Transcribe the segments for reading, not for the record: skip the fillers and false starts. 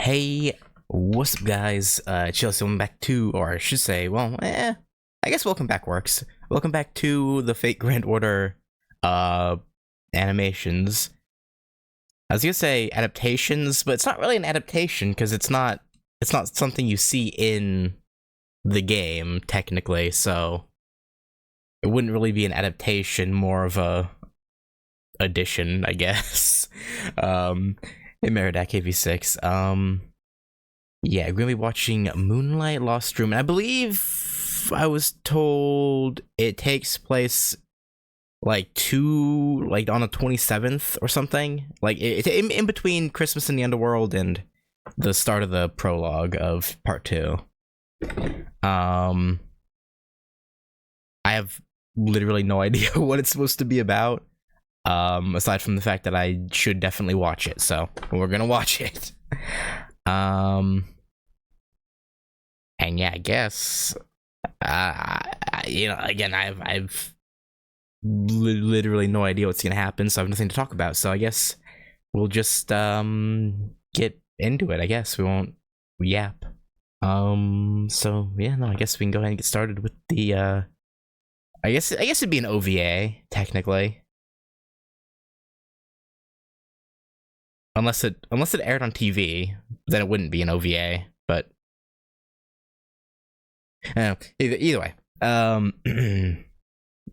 Hey, what's up guys? Chelsea, welcome back to, or I should say, well, I guess welcome back works. Welcome back to the Fate Grand Order, animations. I was gonna say adaptations, but it's not really an adaptation, because it's not something you see in the game, technically, so it wouldn't really be an adaptation, more of a addition, I guess. Hey Meridak KV6. Yeah, we're gonna be watching Moonlight, Lostroom, and I believe I was told it takes place like on the 27th or something. Like in between Christmas in the Underworld and the start of the prologue of part 2. I have literally no idea what it's supposed to be about. Aside from the fact that I should definitely watch it, so we're gonna watch it. And yeah, I guess, you know, again, I've literally no idea what's gonna happen, so I have nothing to talk about, so I guess we'll just, get into it, I guess. We won't yap. So yeah, no, I guess we can go ahead and get started with the, I guess it'd be an OVA, technically. Unless it aired on TV, then it wouldn't be an OVA, but either way.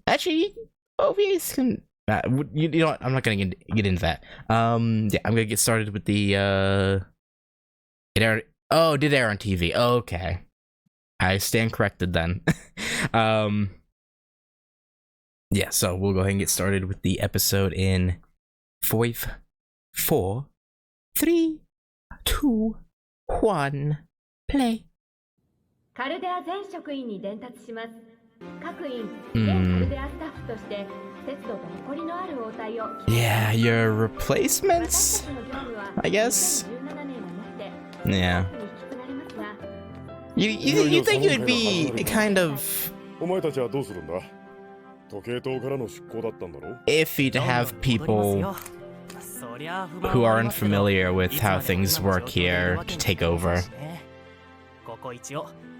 Actually, OVAs can you know what, I'm not gonna get into that. Yeah, I'm gonna get started with the it aired, oh, it did air on TV. Okay, I stand corrected then. Yeah, so we'll go ahead and get started with the episode in 5, 4, 3, 2, 1, play. カルデア全職員に伝達します。各員、全カルデアスタッフとして節度と誇りのある応対を。Yeah, your replacements, I guess. Yeah. You think it would be kind of iffy to have people who are unfamiliar with how things work here to take over.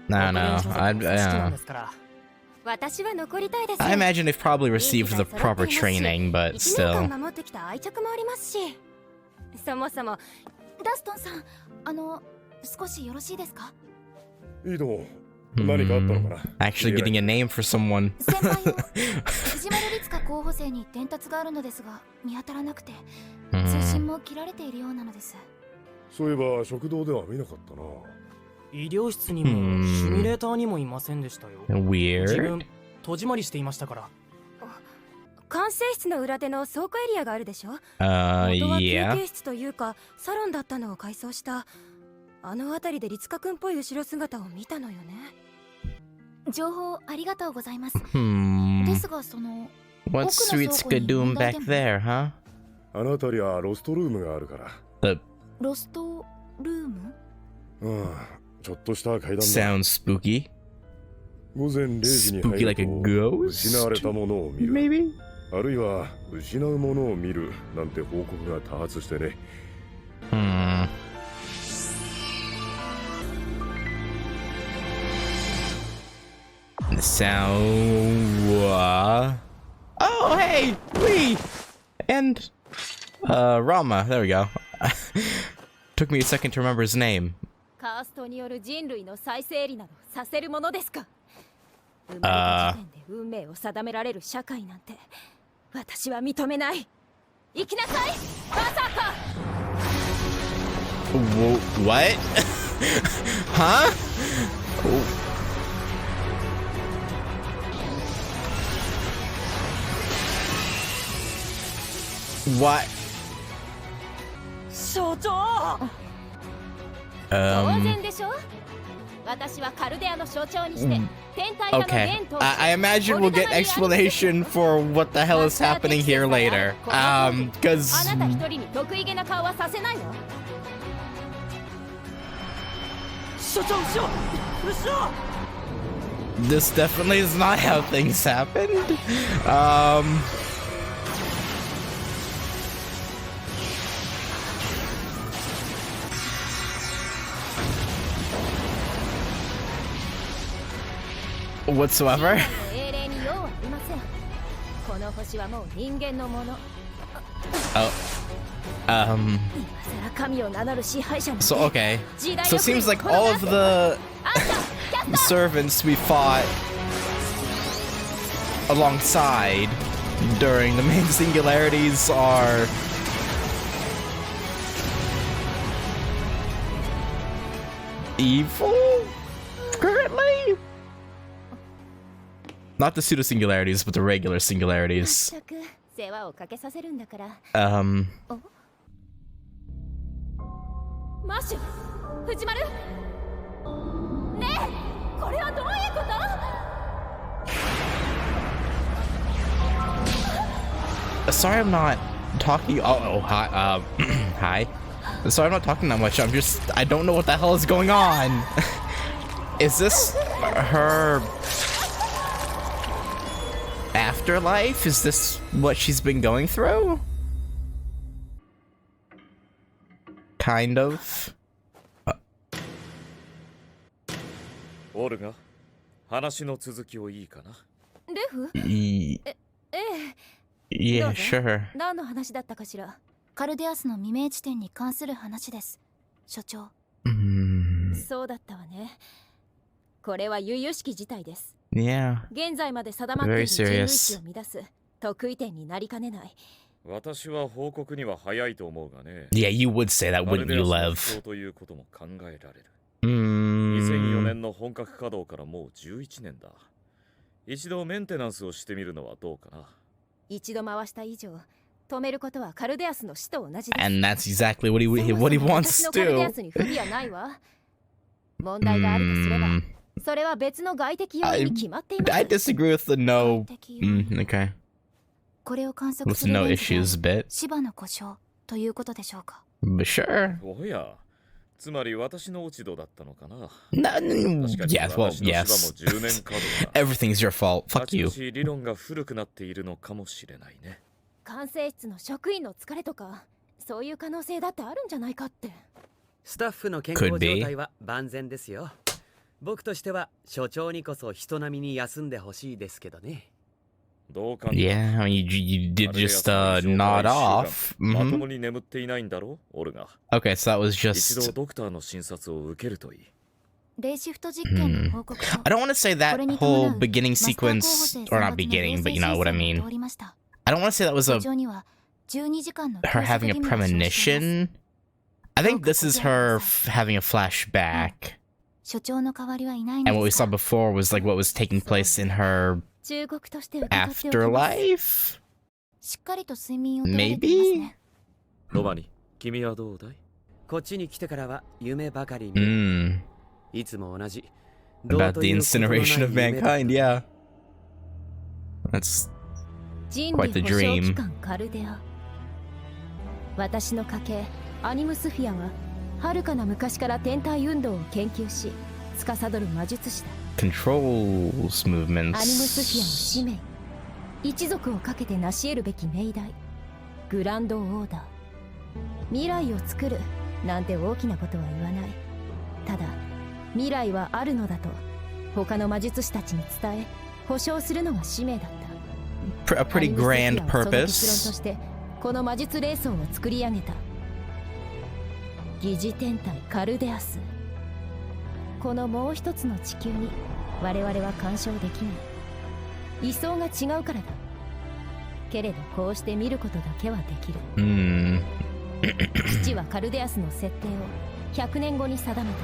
No, I imagine they've probably received the proper training, but still. そもそもダストンさん、少しよろしいですか? Actually getting a name for someone. 先輩を藤丸律香候補生に伝達があるのですが見当たらなくて通信も切られているようなのです。そういえば食堂では見なかったな。医療室にもシミュレーターにもいませんでしたよ。Weird. 自分戸締まりしていましたから。管制室の裏手の倉庫エリアがあるでしょ。元は休憩室というかサロンだったのを改装したあの辺りで律香くんっぽい後ろ姿を見たのよね。情報ありがとうございます。ですがその What's Ritsuka doing back there, huh? あの辺りはロストルームがあるから。ロストルーム？ちょっとした階段だ。 Sounds spooky. 午前0時に入ると Spooky like a ghost? 失われたものを見る。 Maybe? あるいは失うものを見るなんて報告が多発してね。The sound. Oh, hey, Lee and Rama. There we go. Took me a second to remember his name. カーストによる人類の再生理などさせるものですか。生まれた時点で運命を定められる社会なんて私は認めない。行きなさい、まさか。What? Huh? What? 所長。当然でしょ。私はカルデアの象徴にして天体化の Okay. 伝統。I imagine we'll get explanation for what the hell is happening here later. Because あなた一人に得意げな顔はさせないわ。所長、後ろ。 this definitely is not how things happened. whatsoever. 英霊に用はありません。この星はもう人間のもの。 Oh. 今更神を名乗る支配者に So, okay. So it seems like all of the servants we fought alongside during the main singularities are evil currently? Not the pseudo singularities, but the regular singularities. 世話をかけさせるんだから。マッシュ、藤丸。ねえ、これはどういうこと？ Sorry, I'm not talking. Oh, hi. Hi. Sorry, I'm not talking that much. I don't know what the hell is going on. Is this her afterlife? Is this what she's been going through? Kind of. オルガ、話の続きをいいかな。レフ？Yeah, sure. 何の話だったかしら。カルデアスの未明地点に関する話です、所長。そうだったわね。これは由々しき事態です。Yeah. 現在まで定まっている人類史を乱す得意点になりかねない。私は報告には早いと思うがね。Yeah, you would say that, wouldn't you, Lev? ということも考えられる。2004年の本格稼働からもう11年だ。一度メンテナンスをしてみるのはどうかな。一度回した以上、止めることはカルデアスの死と同じです。And that's exactly what he wants to カルデアスに不備はないわ。問題があるとすれば、それは別の外的要因に決まっています。I disagree with the no. Okay. これを観測 With する no issues bit. 芝の故障ということでしょうか。But sure. おや、つまり私の落ち度だったのかな。Yes, well, yes. Everything's your fault. Fuck you. 理論が古くなっているのかもしれないね。管制室の職員の疲れとか、そういう可能性だってあるんじゃないかって。スタッフの健康状態は万全ですよ。僕としては所長にこそ人並みに休んでほしいですけどね。Yeah, I mean, you did just nod off. Mm-hmm. まともに眠っていないんだろ、オルガ。Okay, so that was just. 一度ドクターの診察を受けるといい。レシフト実験の報告書。I don't want to say that whole beginning sequence, or not beginning, but you know what I mean. I don't want to say that was her having a premonition. I think this is her having a flashback. And what we saw before was like what was taking place in her afterlife? Maybe? ロバニ、君はどうだい？こっちに来てからは夢ばかり見。いつも同じ。About the incineration of mankind, yeah. That's quite the dream. 私の家系アニムスフィアは遥かな昔から天体運動を研究し司る魔術師だ。Controls movements. アニムスフィアの使命、一族をかけて成し得るべき命題、グランドオーダー。未来を作るなんて大きなことは言わない。ただ未来はあるのだと他の魔術師たちに伝え保証するのが使命だった。A pretty grand purpose. その結論としてこの魔術霊装を作り上げた。疑似天体カルデアス。このもう一つの地球に我々は干渉できない。位相が違うからだ。けれどこうして見ることだけはできる。父はカルデアスの設定を100年後に定めた。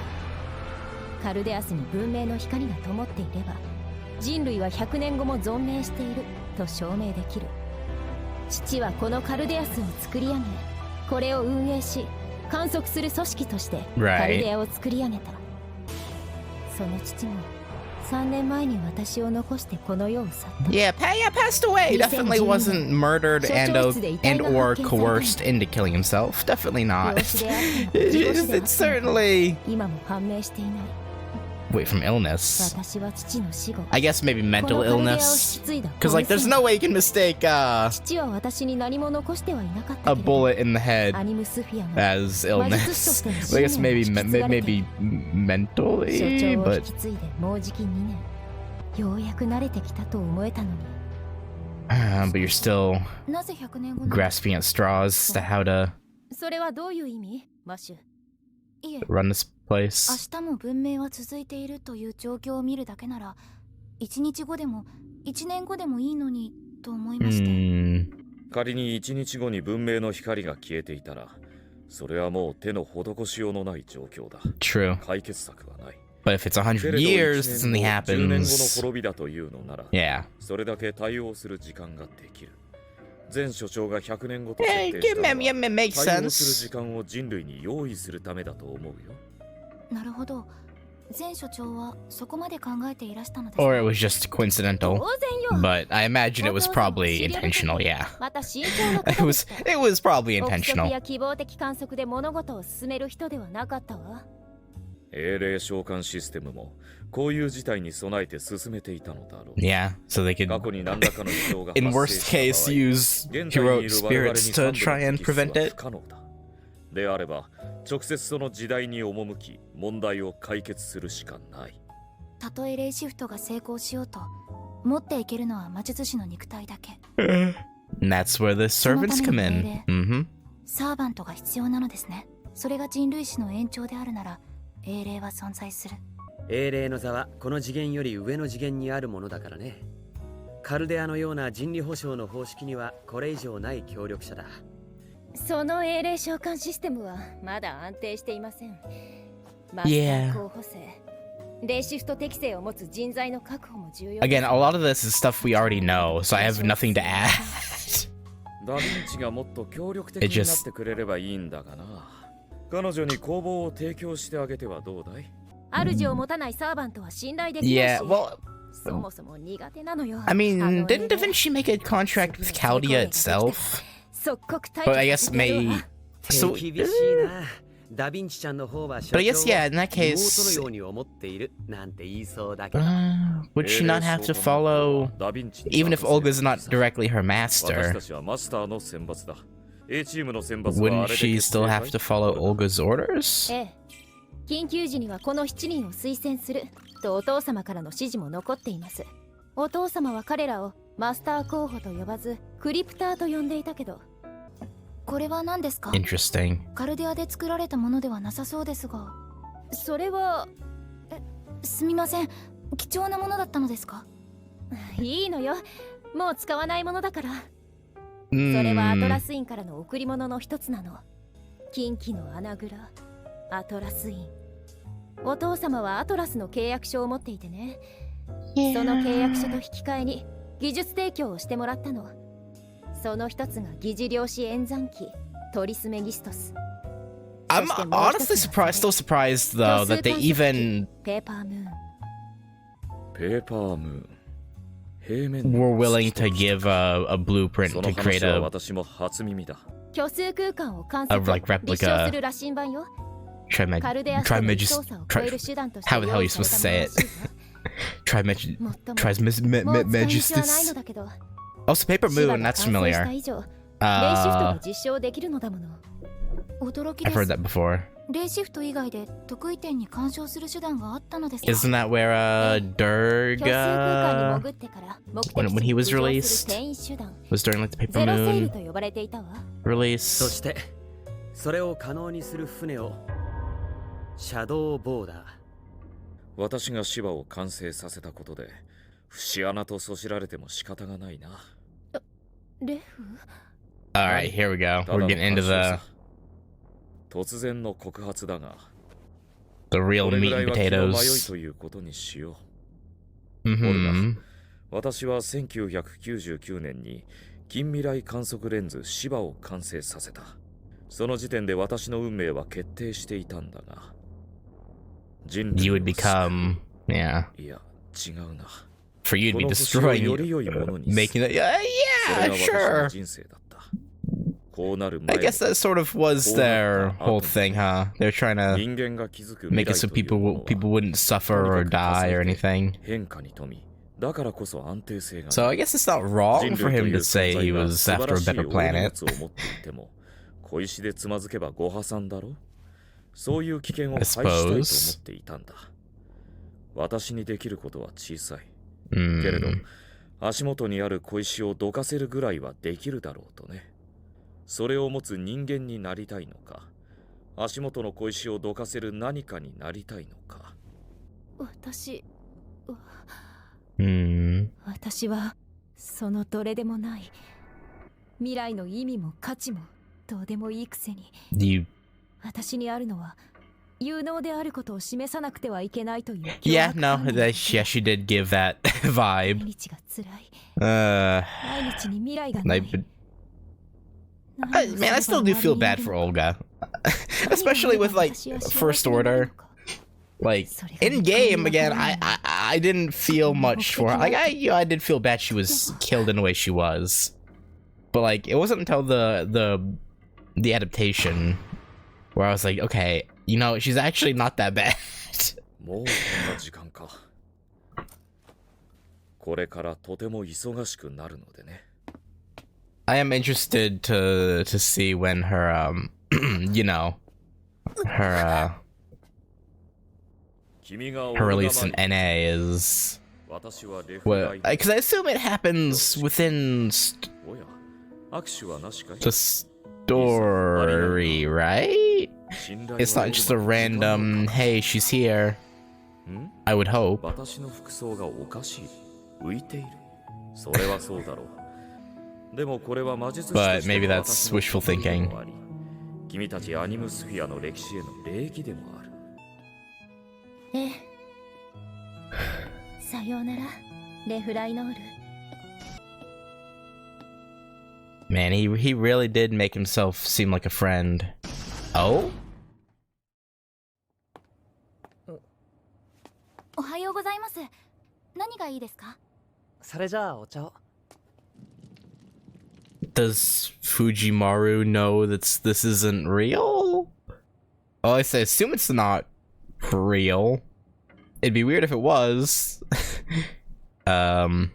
カルデアスに文明の光が灯っていれば人類は100年後も存命していると証明できる。父はこのカルデアスを作り上げ、これを運営し観測する組織としてカルデアを作り上げた。その父も3年前に私を残してこの世を去った。Yeah, passed away. Definitely wasn't murdered and or coerced into killing himself. Definitely not. It's certainly. 今も判明していない。Wait, from illness? I guess maybe mental illness. Because like, there's no way you can mistake a bullet in the head as illness. I guess maybe mentally, but ようやく慣れてきたと思えたのに。But you're still なぜ100年後なの？ grasping at straws as to how to それはどういう意味？マッシュ。いえ、 run this place. 明日も文明は続いているという状況を見るだけなら、1日後でも1年後でもいいのにと思いまして。仮に1日後に文明の光が消えていたら、それはもう手の施しようのない状況だ。 True. 解決策はない。 But if it's 100 years, something 10年後の happens. 滅びだというのなら、 Yeah. それだけ対応する時間ができる。前所長が100年後と設 Yeah, 定したのは it makes 対応する sense. 時間を人類に用意するためだと思うよ。なるほど。前所長はそこまで考えていらしたのです。 Or it was just coincidental. 当然よ。 But I imagine it was probably intentional, yeah. また慎重な It 方で was した。 it was probably 憶測 intentional. や希望的観測で物事を進める人ではなかったわ。英霊召喚システムもこういう事態に備えて進めていたのだろう。 Yeah, so they 過 could 去に何らかの異常が in 発 worst 生した case 場合 use 現在にい heroic る我々に spirits to 三度 try の and 敵出 prevent は it. 不可能だ。であれば直接その時代に赴き問題を解決するしかない。たとえレイシフトが成功しようと、持っていけるのは魔術師の肉体だけ。 And that's where the servants come in. Mm-hmm. サーバントが必要なのですね。それが人類史の延長であるなら、英霊は存在する。英霊の座はこの次元より上の次元にあるものだからね。カルデアのような人理保障の方式にはこれ以上ない協力者だ。その英霊召喚システムはまだ安定していません。マスタ Yeah. ー候補生、レイシフト適性を持つ人材の確保も重要。 Again, a lot of this is stuff we already know, so I have nothing to add. ダヴィンチがもっと協力的になってくれればいいんだがな。彼女に工房を提供してあげてはどうだい？主を持たないサーバントは信頼できない Yeah, し、well, そもそも苦手なのよ。 I mean, didn't Da Vinci make a contract with Chaldea itself? 即刻退 But I 去 guess させてやるわ may. So, 厳しいな。ダヴィンチちゃんの方は社 but 長 I guess, yeah, in that 妹の case, ように思っているなんて言いそうだけど。 would she not have to follow, even if Olga's not directly her 私 master, たちはマスターの選抜だ。A チームの選抜は wouldn't あれで she 決定 still かい？ have to follow Olga's orders? ええ、緊急時にはこの7人を推薦するとお父様からの指示も残っています。お父様は彼らをマスター候補と呼ばずクリプターと呼んでいたけど。これは何ですか？ Interesting. カルデアで作られたものではなさそうですが。それはすみません、貴重なものだったのですか？いいのよ、もう使わないものだから。それはアトラスインからの贈り物の一つなの。近畿の穴蔵アトラスイン。お父様はアトラスの契約書を持っていてね、その契約書と引き換えに技術提供をしてもらったの。その一つが疑似量子演算機トリスメギストス。 I'm honestly still surprised though that they even ペーパームーン。ペーパームーン。平面 were willing to give a blueprint そ to の create 話は a 私も初耳だ。虚数空間を観 of 測 like 立証 replica する羅針盤よ。 trimag カルデア trimag 操作を超える手段として how the hell are you supposed to say it? Trimag もっとも trismag もう使い道はないの magistus. だけど、 Also, paper 芝 moon. が That's 完成した familiar. 以上、レイシフトが Uh, 実証できるのだもの。驚きで I've heard す。 that before. レイシフト以外で得意点に干渉する手段があったのですか？ Isn't that where 虚数空間に Durga 潜ってから目的地 when に he 浮 was 上する released 転移手段 was during like the paper ゼロセール moon と呼ばれていたわ。そ release? してそれを可能にする船をシャドーボーダー。私が芝を完成させたことで節穴とそしられても仕方がないな。レフ？ All right, here we go. ただ We're の getting into 干渉 the さ。突然の告発だが、 the real これぐ meat らい and は気の迷い potatoes. ということにしよ Mm-hmm. う。私は1999年に近未来観測レンズ芝を完成させた。その時点で私の運命は決定していたんだが、人 You 類 would を救 become, yeah. う。いや、違うな。 For you to be この星をよ destroying, り良いものにする。 making it. Yeah, それ yeah, が私の sure. 人生だった。こうなる I 前 guess that sort of was their whole thing, huh? They're trying to 人間が築く make 未 it 来 so というものは people wouldn't suffer or die or anything. 変化に富み、だからこそ安定性が So I guess it's not wrong for him to say he was after a better planet. 人類という存在が素晴らしい大荷物を持っていても、小石でつまずけばご破産だろ。そういう危険を排したいと思っていたんだ。私にできることは小さい。けれど、足元にある小石をどかせるぐらいはできるだろうとね。それを持つ人間になりたいのか、足元の小石をどかせる何かになりたいのか。私は、Hmm. 私はそのどれでもない未来の意味も価値もどうでもいいくせに、 You. 私にあるのは有能であることを示さなくてはいけないという。 Yeah, no, yeah, she did give that 毎 vibe. 日が辛い。 Uh, 毎日に未来がない。 man, I still do feel bad for Olga. Especially with, like, First Order. Like, in game, again, I didn't feel much for her. Like, I did feel bad she was killed in the way she was. But, like, it wasn't until the adaptation where I was like, okay, you know, she's actually not that bad. もうこんな時間か。これからとても忙しくなるのでね。I am interested to see when her, you know, her release in NA is. What? Because I assume it happens within the story, right? It's not just a random, hey, she's here. I would hope. 私の服装がおかしい。浮いている。それはそうだろう。でもこれは魔術師として But maybe that's wishful thinking. 君たちアニムスフィアの歴史への礼儀でもある。ええ。さようなら、レフライノール。 Man, he really did make himself seem like a friend. Oh? おはようございます。何がいいですか？それじゃあお茶を。 Does Fujimaru know that this isn't real? Oh, I assume it's not real. It'd be weird if it was. Man,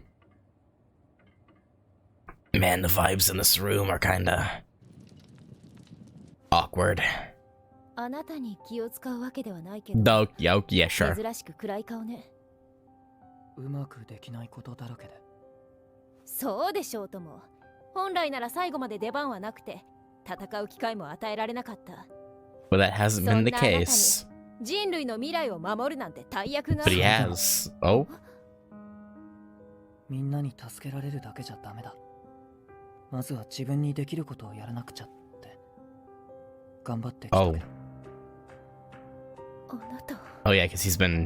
the vibes in this room are kinda awkward. あなたに気を使うわけではないけど。Yeah, sure. 珍しく暗い顔ね。うまくできないことだらけで。そうでしょうとも。本来なら最後まで出番はなくて、戦う機会も与えられなかった。Well, that hasn't been the case. 人類の未来を守るなんて大役が。But he has. Oh? みんなに助けられるだけじゃダメだ。まずは自分にできることをやらなくちゃって。頑張ってきたけど。Oh yeah, because he's been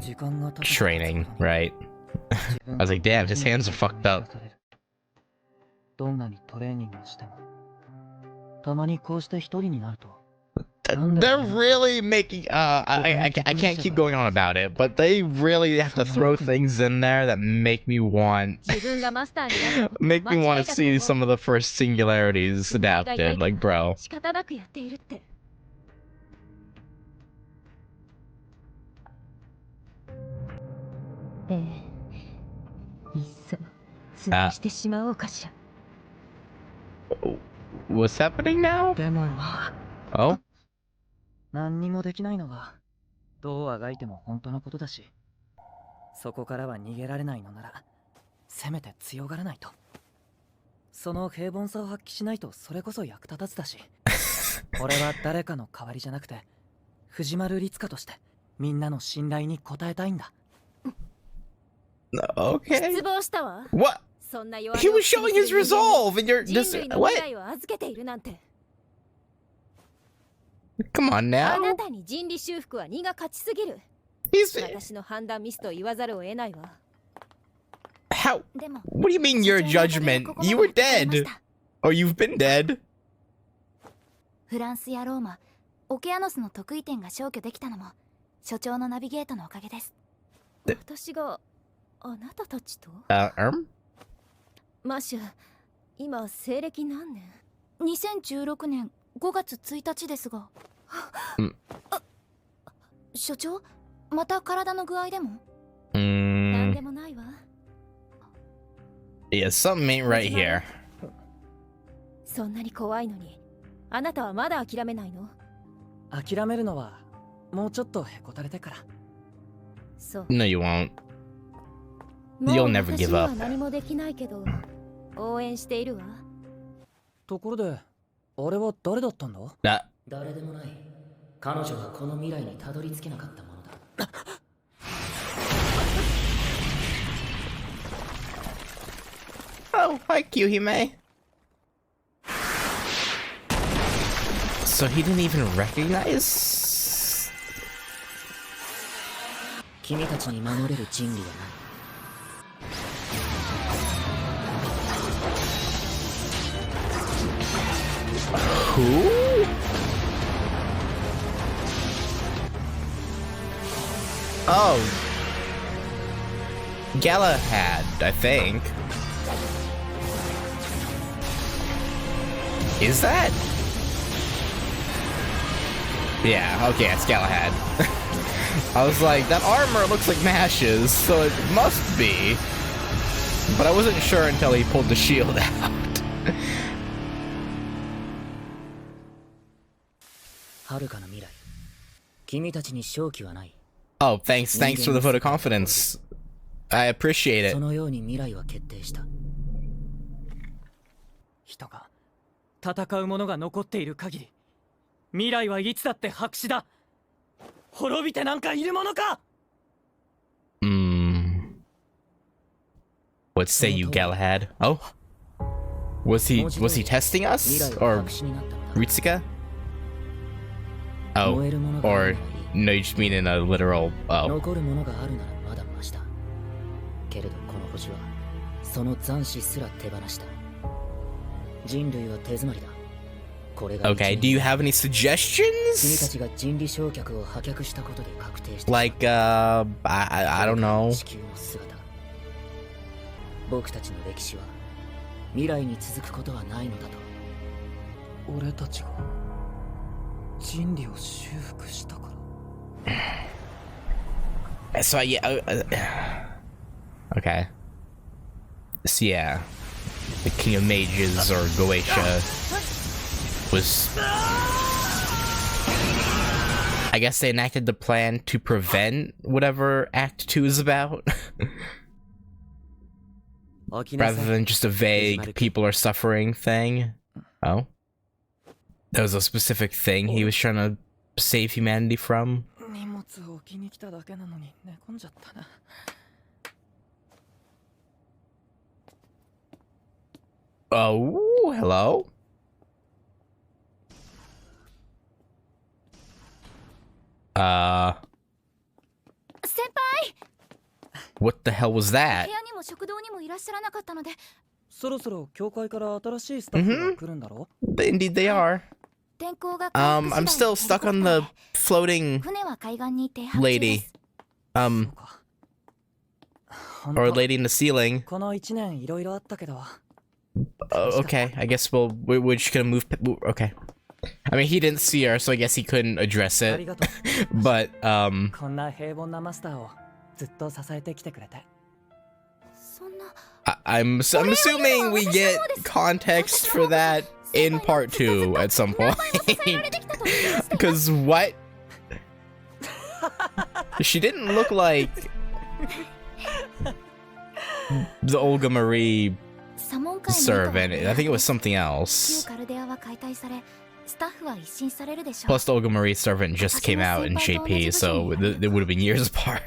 training, right? I was like, damn, his hands are fucked up. どんなにトレーニングをしても、たまにこうして一人になると。They're really making I can't keep going on about it, but they really have to throw things in there that make me want to see some of the first singularities adapted. Like, bro. 仕方なくやっているって。ええ、いっそ潰してしまおうかしら。What's happening now? でも、Oh? 何にもできないのはどうあがいても本当のことだし、そこからは逃げられないのならせめて強がらないと。その平凡さを発揮しないとそれこそ役立たずだし。俺は誰かの代わりじゃなくて藤丸律香としてみんなの信頼に応えたいんだ。Okay. 失望したわ。 What? そんな弱い He was showing his resolve and you're 人 just 類の what? 未来を預けているなんて。 Come on あ now. なたに人理修復は荷が勝ちすぎる。 He's 私の判断ミスと言わざるを得ないわ。 how? でも、 What do you mean your judgment? You were dead. Or you've been dead. フランスやローマ、オケアノスの得意点が消去できたのも所長のナビゲートのおかげです。私があなたたちと？マッシュ、今西暦何年？2016年5月1日ですが。所長、また体の具合でも？なんでもないわ。Yeah, something ain't right here. そんなに怖いのに、あなたはまだ諦めないの？諦めるのはもうちょっとへこたれてから。そう。No, you won't. You'll never give up. 何もできないけど応援しているわ。ところで、あれは誰だったんだ？誰でもない。彼女はこの未来にたどり着けなかったものだ。Oh, hi, Kyuhime. So he didn't even recognize? 君たちに守れる人理はない。Who? Oh. Galahad, I think. Is that? Yeah, okay, it's Galahad. I was like, that armor looks like Mash's, so it must be. But I wasn't sure until he pulled the shield out. Oh, thanks for the vote of confidence. I appreciate it. そのように未来は決定した。人が戦う者が残っている限り、未来はいつだって白紙だ。滅びてなんかいるものか。What say you, Galahad? Oh, was he testing us or Ritsuka? Oh, or no, you just mean in a literal. Oh. 残るものがあるならまだマシだ。けれどこの星はその残滓すら手放した。人類は手詰まりだ。これが Okay, do you have any 君た suggestions? ちが人理焼却を破却したことで確定した。 Like, I don't know. 地球の姿。僕たちの歴史は未来に続くことはないのだと。俺たちが人理を修復したから。 So yeah, okay. So yeah, the King of Mages or Goetia was. I guess they enacted the plan to prevent whatever Act 2 is about. Rather than just a vague people are suffering thing. Oh. That was a specific thing he was trying to save humanity from. 荷物を置きに来ただけなのに寝込んじゃったな。Oh, hello? What the hell was that? 部屋にも食堂にもいらっしゃらなかったので。そろそろ教会から新しいスタッフが来るんだろ？ Indeed they are. 天候が I'm still stuck on the floating 船は海岸にいて発注で lady. す。Or lady in the ceiling. この1年いろいろあったけど。Okay, I guess we're just gonna move. Okay. I mean, he didn't see her, so I guess he couldn't address it. But, こんな平凡なマスターをずっと支えてきてくれて。そんな。I'm assuming we get context for that in part 2 at some point. Because what? She didn't look like the Olga Marie servant. I think it was something else. Plus, the Olga Marie servant just came out in JP, so it would have been years apart.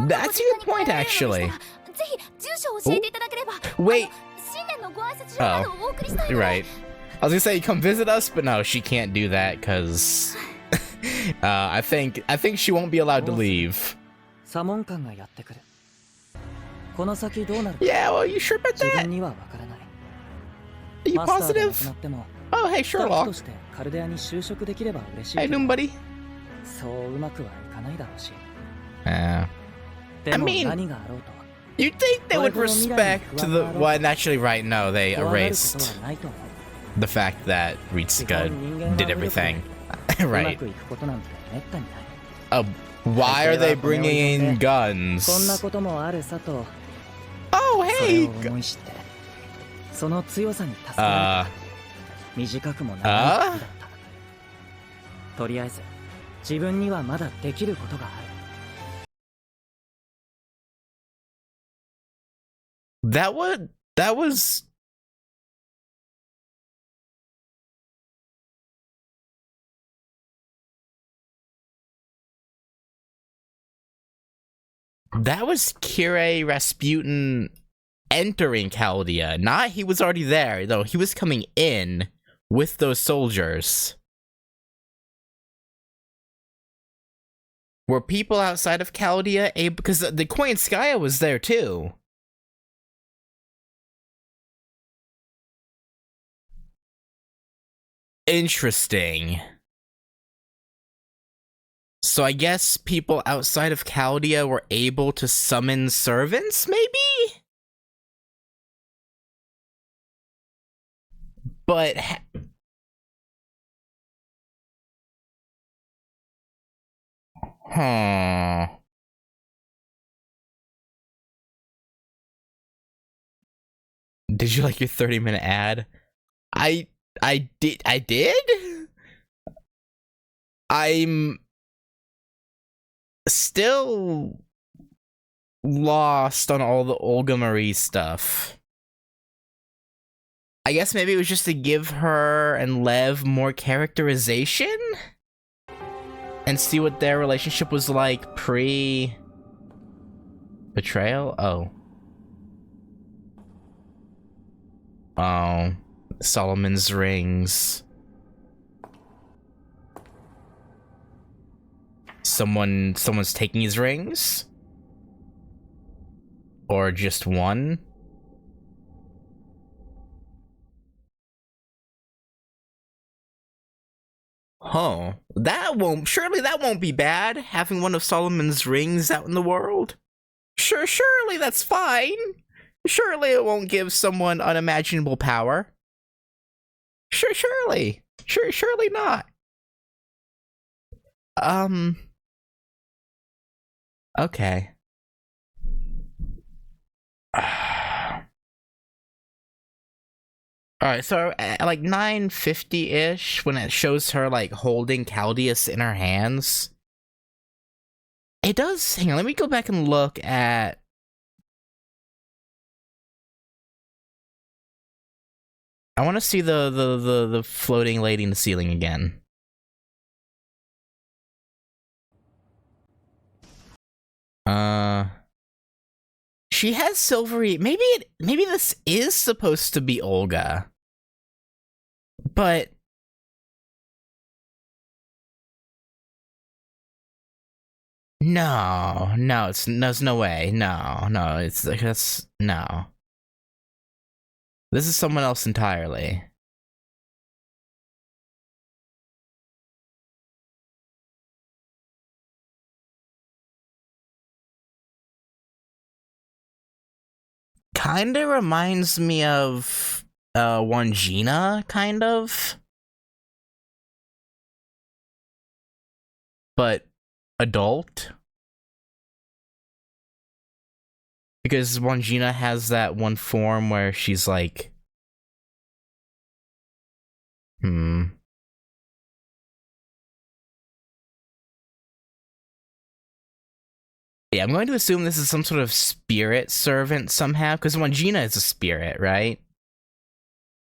That's a good point, actually. Wait. Oh, you're right. I was gonna say, come visit us, but no, she can't do that, because I think she won't be allowed to leave. Yeah, well, you sure about that? Are you positive? Oh, hey, Sherlock. Hey, doing, buddy? I mean, you'd think they would respect the... Well, naturally, right, no, they erased the fact that Ritsuka did everything. Right. Why are they bringing in guns? Oh, hey! 自分にはまだできることがある。That was Kirei Rasputin entering Chaldea. Not he was already there, though. He was coming in with those soldiers. Were people outside of Chaldea able... Because the Queen Skya was there, too. Interesting. So I guess people outside of Chaldea were able to summon servants, maybe? But... Huh. Did you like your 30-minute ad? I did? I'm still lost on all the Olga Marie stuff. I guess maybe it was just to give her and Lev more characterization? And see what their relationship was like pre-betrayal? Oh. Oh. Solomon's rings. Someone's taking his rings? Or just one? Huh. Surely that won't be bad, having one of Solomon's rings out in the world. Surely that's fine. Surely it won't give someone unimaginable power. Surely not. Okay. Alright, so at like 9:50-ish, when it shows her like holding Caldeus in her hands, it does... Hang on, let me go back and look at... I want to see the floating lady in the ceiling again. She has silvery... Maybe this is supposed to be Olga. But... No, there's no way. No, no. This is someone else entirely. Kinda reminds me of Wangina, kind of. But adult. Because Wangina has that one form where she's like... Yeah, I'm going to assume this is some sort of spirit servant somehow, because Wangina is a spirit, right?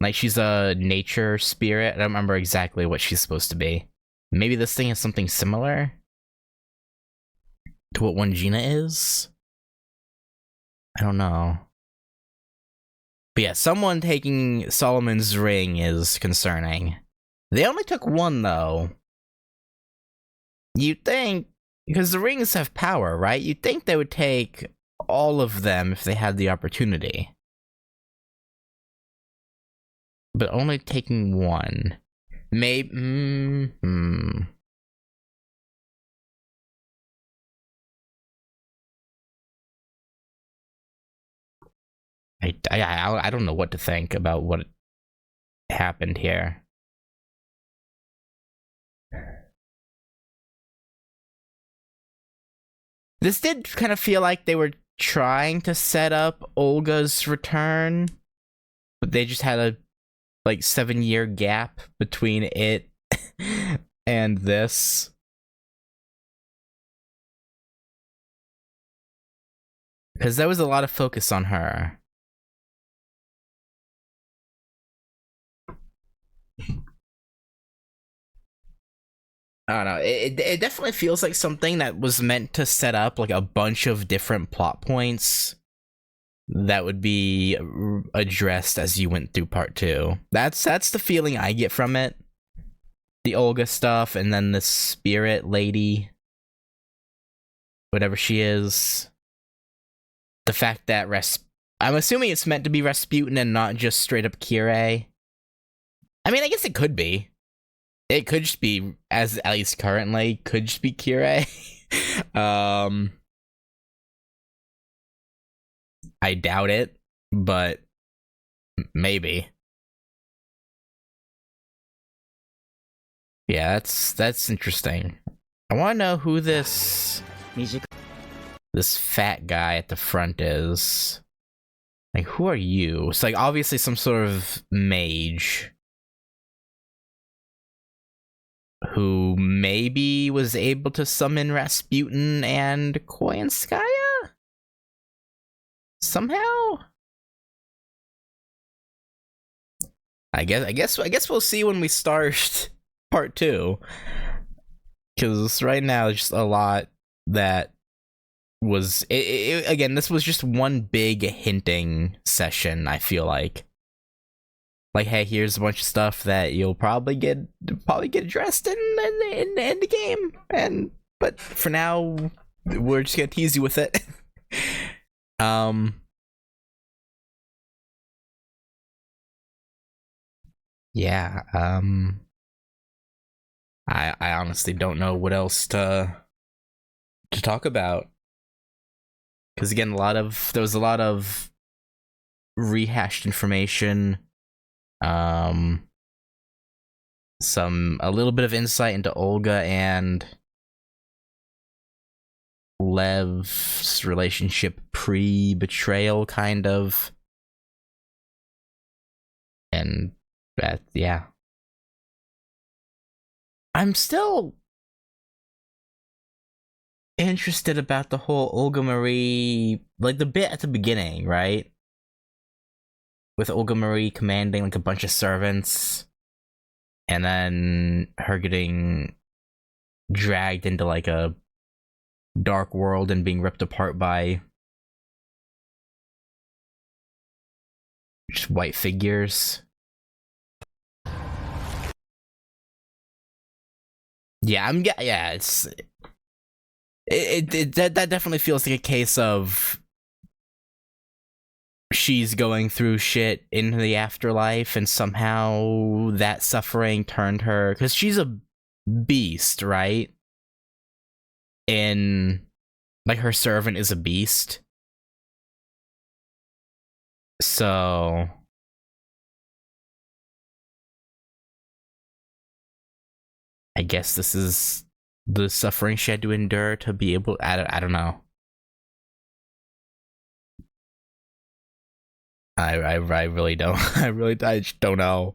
Like, she's a nature spirit. I don't remember exactly what she's supposed to be. Maybe this thing is something similar to what Wangina is? I don't know. But yeah, someone taking Solomon's ring is concerning. They only took one, though. You'd think, because the rings have power, right? You'd think they would take all of them if they had the opportunity. But only taking one. Maybe... I don't know what to think about what happened here. This did kind of feel like they were trying to set up Olga's return, but they just had a like 7-year gap between it and this. Because there was a lot of focus on her. I don't know. It definitely feels like something that was meant to set up like a bunch of different plot points that would be addressed as you went through part 2. That's the feeling I get from it. The Olga stuff, and then the spirit lady, whatever she is. The fact that I'm assuming it's meant to be Rasputin and not just straight up Kirei. I mean, I guess it could be. It could just be, as at least currently, could just be Kirei. I doubt it, but maybe. Yeah, that's interesting. I want to know who this fat guy at the front is. Like, who are you? It's like obviously some sort of mage who maybe was able to summon Rasputin and Koyanskaya somehow. I guess we'll see when we start part 2, because right now there's just a lot that was again, this was just one big hinting session. I feel like hey, here's a bunch of stuff that you'll probably get addressed in the game, but for now we're just gonna tease you with it. Yeah, I honestly don't know what else to talk about, because again, there was a lot of rehashed information, a little bit of insight into Olga and Lev's relationship pre-betrayal, kind of, and that, yeah. I'm still interested about the whole Olga Marie, like the bit at the beginning, right? With Olga Marie commanding like a bunch of servants, and then her getting dragged into like a dark world and being ripped apart by just white figures. Yeah, that definitely feels like a case of she's going through shit in the afterlife, and somehow that suffering turned her, because she's a beast, right? In like, her servant is a beast, so I guess this is the suffering she had to endure to be able. I don't know. I really don't. I just don't know.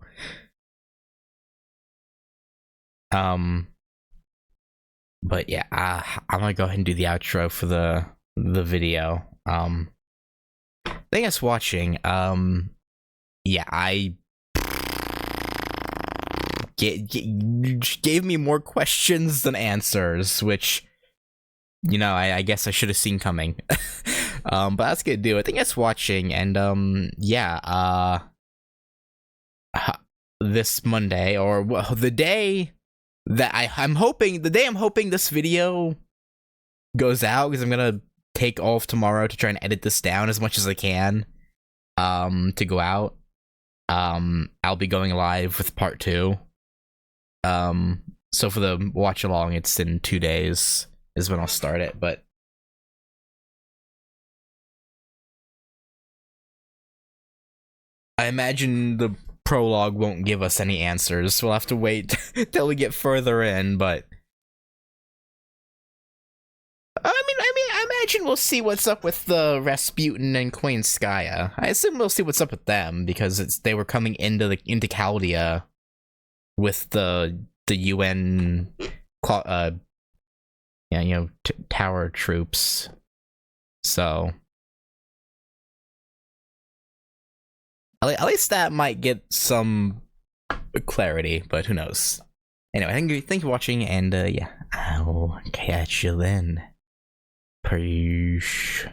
But yeah, I'm gonna go ahead and do the outro for the video. Thanks for watching. Yeah, I gave me more questions than answers, which, you know, I guess I should have seen coming. But that's gonna do it. Thank you guys for watching, and yeah, this Monday, or well, the day that I'm hoping this video goes out, because I'm gonna take off tomorrow to try and edit this down as much as I can, to go out. I'll be going live with part 2. So for the watch along, it's in 2 days is when I'll start it, but I imagine the prologue won't give us any answers. We'll have to wait till we get further in, but I imagine we'll see what's up with the Rasputin and Koyanskaya. I assume we'll see what's up with them, because they were coming into Chaldea with the UN, tower troops. So At least that might get some clarity, but who knows. Anyway, thank you for watching, and yeah, I'll catch you then. Peace.